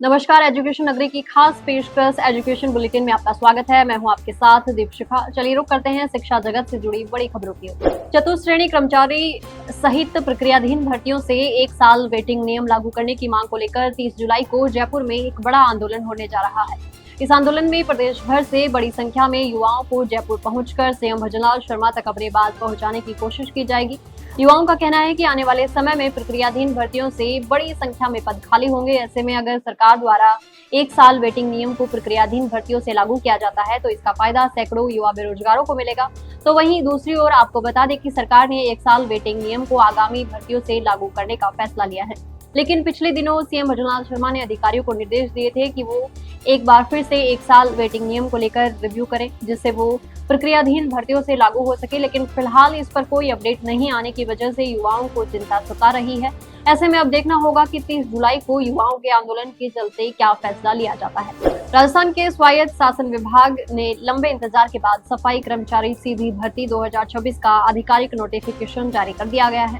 नमस्कार, एजुकेशन नगरी की खास पेशकश एजुकेशन बुलेटिन में आपका स्वागत है। मैं हूं आपके साथ दीपशिखा। चलिए रुक करते हैं शिक्षा जगत से जुड़ी बड़ी खबरों की ओर। चतुश्रेणी कर्मचारी सहित प्रक्रियाधीन भर्तियों से 1 साल वेटिंग नियम लागू करने की मांग को लेकर 30 जुलाई को जयपुर में एक बड़ा आंदोलन होने जा रहा है। इस आंदोलन में प्रदेश भर से बड़ी संख्या में युवाओं को जयपुर पहुंचकर सीएम भजनलाल शर्मा तक अपनी बात पहुंचाने की कोशिश की जाएगी। युवाओं का कहना है कि आने वाले समय में प्रक्रियाधीन भर्तियों से बड़ी संख्या में पद खाली होंगे। ऐसे में अगर सरकार द्वारा 1 साल वेटिंग नियम को प्रक्रियाधीन भर्तियों से लागू किया जाता है तो इसका फायदा सैकड़ों युवा बेरोजगारों को मिलेगा। तो वहीं दूसरी ओर आपको बता दें कि सरकार ने 1 साल वेटिंग नियम को आगामी भर्तियों से लागू करने का फैसला लिया है, लेकिन पिछले दिनों सीएम भजनलाल शर्मा ने अधिकारियों को निर्देश दिए थे कि वो एक बार फिर से 1 साल वेटिंग नियम को लेकर रिव्यू करें, जिससे वो प्रक्रियाधीन भर्तियों से लागू हो सके। लेकिन फिलहाल इस पर कोई अपडेट नहीं आने की वजह से युवाओं को चिंता सता रही है। ऐसे में अब देखना होगा कि 30 जुलाई को युवाओं के आंदोलन के चलते क्या फैसला लिया जाता है। राजस्थान के स्वायत्त शासन विभाग ने लंबे इंतजार के बाद सफाई कर्मचारी सीधी भर्ती 2026 का आधिकारिक नोटिफिकेशन जारी कर दिया गया है।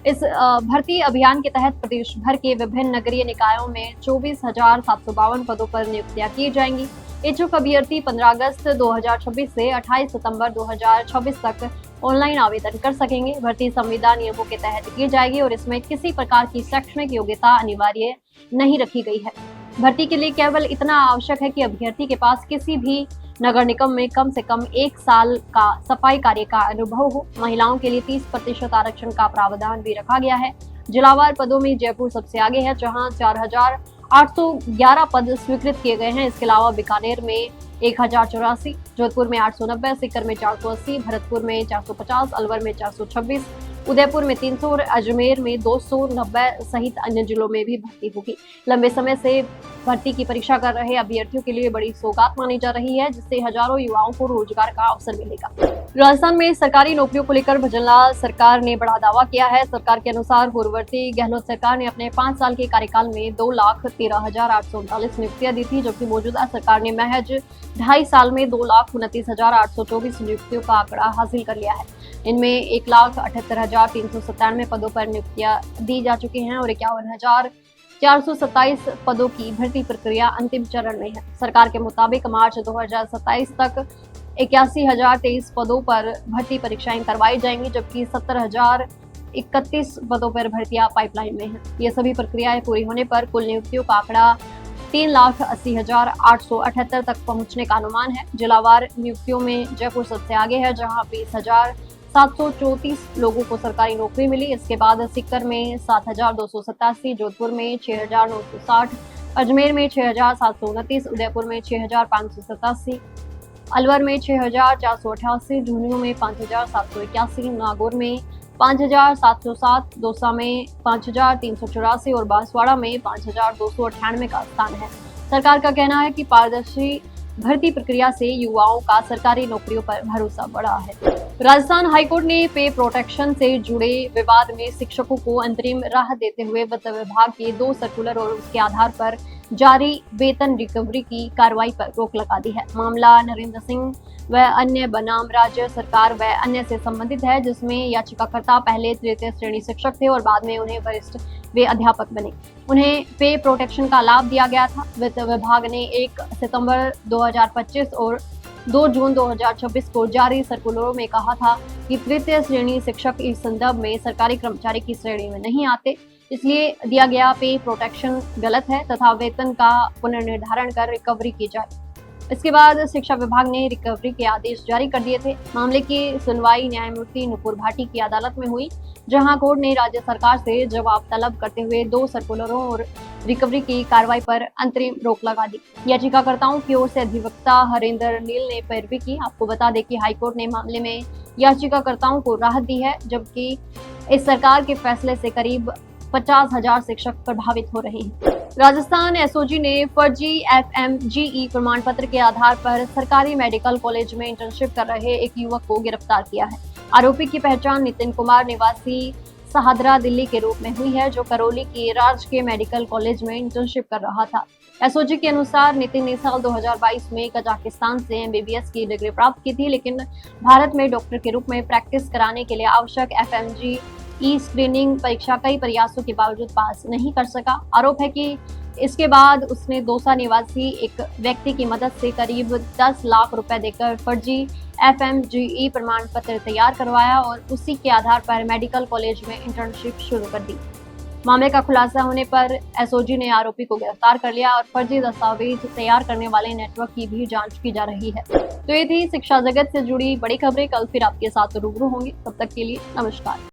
इस भर्ती अभियान के तहत प्रदेश भर के विभिन्न नगरीय निकायों में 24,752 पदों पर नियुक्तियां की जाएंगी। इच्छुक अभ्यर्थी 15 अगस्त 2026 से 28 सितंबर 2026 तक ऑनलाइन आवेदन कर सकेंगे। भर्ती संविदा नियमों के तहत की जाएगी और इसमें किसी प्रकार की शैक्षणिक योग्यता अनिवार्य नहीं रखी गई है। भर्ती के लिए केवल इतना आवश्यक है कि अभ्यर्थी के पास किसी भी नगर निगम में कम से कम 1 साल का सफाई कार्य का अनुभव हो। महिलाओं के लिए 30% आरक्षण का प्रावधान भी रखा गया है। जिलावार पदों में जयपुर सबसे आगे है, जहां 4,811 पद स्वीकृत किए गए हैं। इसके अलावा बीकानेर में 1,084, जोधपुर में 890, सीकर में 480, भरतपुर में 450, अलवर में 426, उदयपुर में 300 और अजमेर में 290 सहित अन्य जिलों में भी भर्ती होगी। लंबे समय से भर्ती की परीक्षा कर रहे अभ्यर्थियों के लिए बड़ी सौगात मानी जा रही है, जिससे हजारों युवाओं को रोजगार का अवसर मिलेगा। राजस्थान में सरकारी नौकरियों को लेकर भजनलाल सरकार ने बड़ा दावा किया है। सरकार के अनुसार पूर्ववर्ती गहलोत सरकार ने अपने 5 साल के कार्यकाल में 2,13,839 नियुक्तियां दी थी, जबकि मौजूदा सरकार ने महज 2.5 साल में 2,29,824 नियुक्तियों का आंकड़ा हासिल कर लिया है। इनमें 1,78,397 पदों पर नियुक्तियां दी जा चुकी हैं और 51,427 पदों की भर्ती प्रक्रिया अंतिम चरण में है। सरकार के मुताबिक मार्च 2027 तक 81,023 पदों पर भर्ती परीक्षाएं करवाई जाएंगी, जबकि 70,031 पदों पर भर्तियां पाइपलाइन में हैं। ये सभी प्रक्रियाएं पूरी होने पर कुल नियुक्तियों का आंकड़ा 3,80,878 तक पहुंचने का अनुमान है। जिलावार नियुक्तियों में जयपुर सबसे आगे है, जहां 20,734 लोगों को सरकारी नौकरी मिली। इसके बाद सीकर में 7,287, जोधपुर में 6,960, अजमेर में 6,729, उदयपुर में 6,587, अलवर में 6,488, झुंझुनू में 5,781, नागौर में 5,707, दौसा में 5,384 और बांसवाड़ा में 5,298 का स्थान है। सरकार का कहना है कि पारदर्शी भर्ती प्रक्रिया से युवाओं का सरकारी नौकरियों पर भरोसा बढ़ा है। राजस्थान हाईकोर्ट ने पे प्रोटेक्शन से जुड़े विवाद में शिक्षकों को अंतरिम राहत देते हुए वित्त विभाग के 2 सर्कुलर और उसके आधार पर जारी वेतन रिकवरी की कार्रवाई पर रोक लगा दी है। मामला नरेंद्र सिंह व अन्य बनाम राज्य सरकार व अन्य से संबंधित है, जिसमें याचिकाकर्ता पहले तृतीय श्रेणी शिक्षक थे और बाद में उन्हें वरिष्ठ वे अध्यापक बने। उन्हें पे प्रोटेक्शन का लाभ दिया गया था। वित्त विभाग ने 1 सितंबर 2025 और 2 जून 2026 को जारी सर्कुलरों में कहा था कि तृतीय श्रेणी शिक्षक इस संदर्भ में सरकारी कर्मचारी की श्रेणी में नहीं आते, इसलिए दिया गया पे प्रोटेक्शन गलत है तथा वेतन का पुनर्निर्धारण कर रिकवरी की जाए। इसके बाद शिक्षा विभाग ने रिकवरी के आदेश जारी कर दिए थे। मामले की सुनवाई न्यायमूर्ति नुपुर भाटी की अदालत में हुई, जहां कोर्ट ने राज्य सरकार से जवाब तलब करते हुए 2 सर्कुलरों और रिकवरी की कार्रवाई पर अंतरिम रोक लगा दी। याचिकाकर्ताओं की ओर से अधिवक्ता हरेंद्र नील ने पैरवी की। आपको बता दें कि हाईकोर्ट ने मामले में याचिकाकर्ताओं को राहत दी है, जबकि इस सरकार के फैसले से करीब 50,000 शिक्षक प्रभावित हो रहे हैं। राजस्थान एसओजी ने फर्जी एफएमजीई प्रमाण पत्र के आधार पर सरकारी मेडिकल कॉलेज में इंटर्नशिप कर रहे एक युवक को गिरफ्तार किया है। आरोपी की पहचान नितिन कुमार निवासी सहादरा दिल्ली के रूप में हुई है, जो करौली की राजकीय मेडिकल कॉलेज में इंटर्नशिप कर रहा था। एसओजी के अनुसार नितिन ने साल 2022 में कजाकिस्तान से एमबीबीएस की डिग्री प्राप्त की थी, लेकिन भारत में डॉक्टर के रूप में प्रैक्टिस कराने के लिए आवश्यक एफएमजी ई स्क्रीनिंग परीक्षा कई प्रयासों के बावजूद पास नहीं कर सका। आरोप है कि इसके बाद उसने दौसा निवासी एक व्यक्ति की मदद से करीब 10 लाख रुपए देकर फर्जी FMGE प्रमाण पत्र तैयार करवाया और उसी के आधार पर मेडिकल कॉलेज में इंटर्नशिप शुरू कर दी। मामले का खुलासा होने पर SOG ने आरोपी को गिरफ्तार कर लिया और फर्जी दस्तावेज तैयार करने वाले नेटवर्क की भी जांच की जा रही है। तो ये थी शिक्षा जगत से जुड़ी बड़ी खबरें। कल फिर आपके साथ रूबरू होंगे, तब तक के लिए नमस्कार।